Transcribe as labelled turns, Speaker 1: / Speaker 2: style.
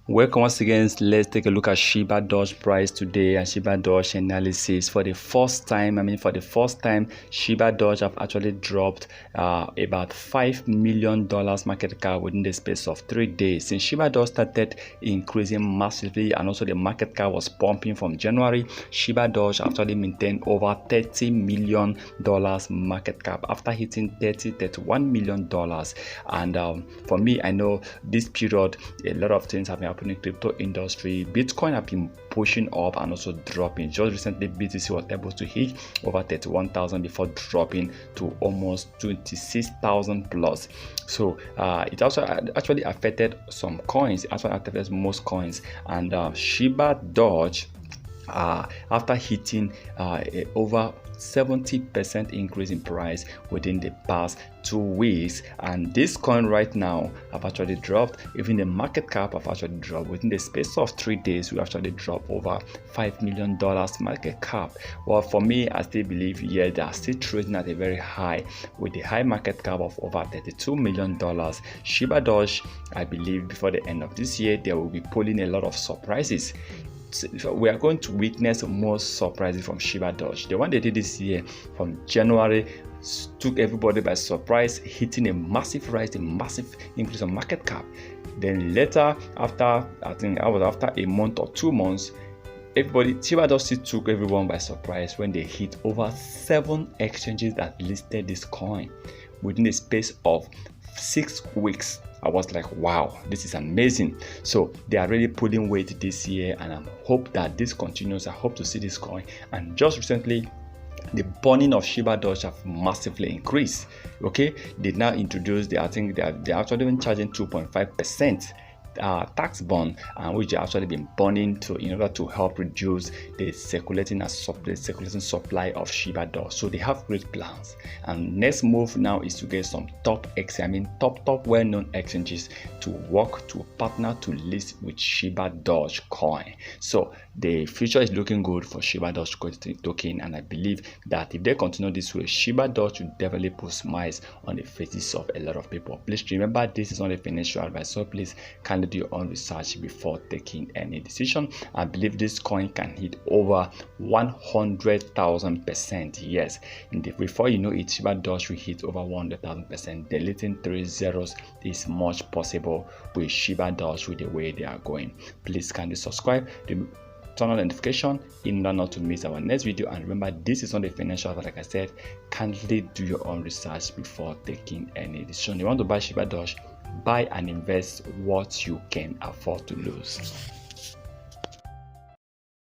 Speaker 1: Welcome once again. Let's take a look at Shibadoge price today and Shibadoge analysis. For the first time, Shibadoge have actually dropped about $5 million market cap within the space of 3 days. Since Shibadoge started increasing massively and also the market cap was pumping from January, Shibadoge actually maintained over $30 million market cap after hitting $31 million. And for me, I know this period, a lot of things have been happening in crypto industry. Bitcoin have been pushing up and also dropping. Just recently, BTC was able to hit over 31,000 before dropping to almost 26,000 plus. So it also actually affected some coins. It actually affected most coins. And Shibadoge, after hitting over 70% increase in price within the past 2 weeks, and this coin right now have actually dropped. Even the market cap have actually dropped within the space of 3 days. We actually dropped over $5 million market cap. Well, for me, I still believe they are still trading at a very high with a high market cap of over $32 million. Shibadoge, I believe before the end of this year, they will be pulling a lot of surprises. We are going to witness more surprises from Shibadoge. The one they did this year from January took everybody by surprise, hitting a massive rise, a massive increase in market cap. Then later, after after a month or 2 months, Shibadoge still took everyone by surprise when they hit over 7 exchanges that listed this coin within the space of 6 weeks. I was like, wow, this is amazing. So they are really pulling weight this year, and I hope that this continues. I hope to see this coin. And just recently, the burning of Shibadoge have massively increased. Okay, they now introduced, they're actually been charging 2.5% tax bond, which they actually been burning in order to help reduce the circulating supply of Shibadoge. So they have great plans, and next move now is to get some top well-known exchanges to work to partner to list with Shibadoge coin. So the future is looking good for Shibadoge token, and I believe that if they continue this way, Shibadoge will definitely put smiles on the faces of a lot of people. Please remember, this is not a financial advice, so please kindly do your own research before taking any decision. I believe this coin can hit over 100,000%. Yes, before you know it, Shibadoge will hit over 100,000%. Deleting 3 zeros is much possible with Shibadoge with the way they are going. Please kindly subscribe, turn on notification in order not to miss our next video. And remember, this is not a financial advice. Like I said, kindly do your own research before taking any decision. You want to buy Shibadoge, buy and invest what you can afford to lose.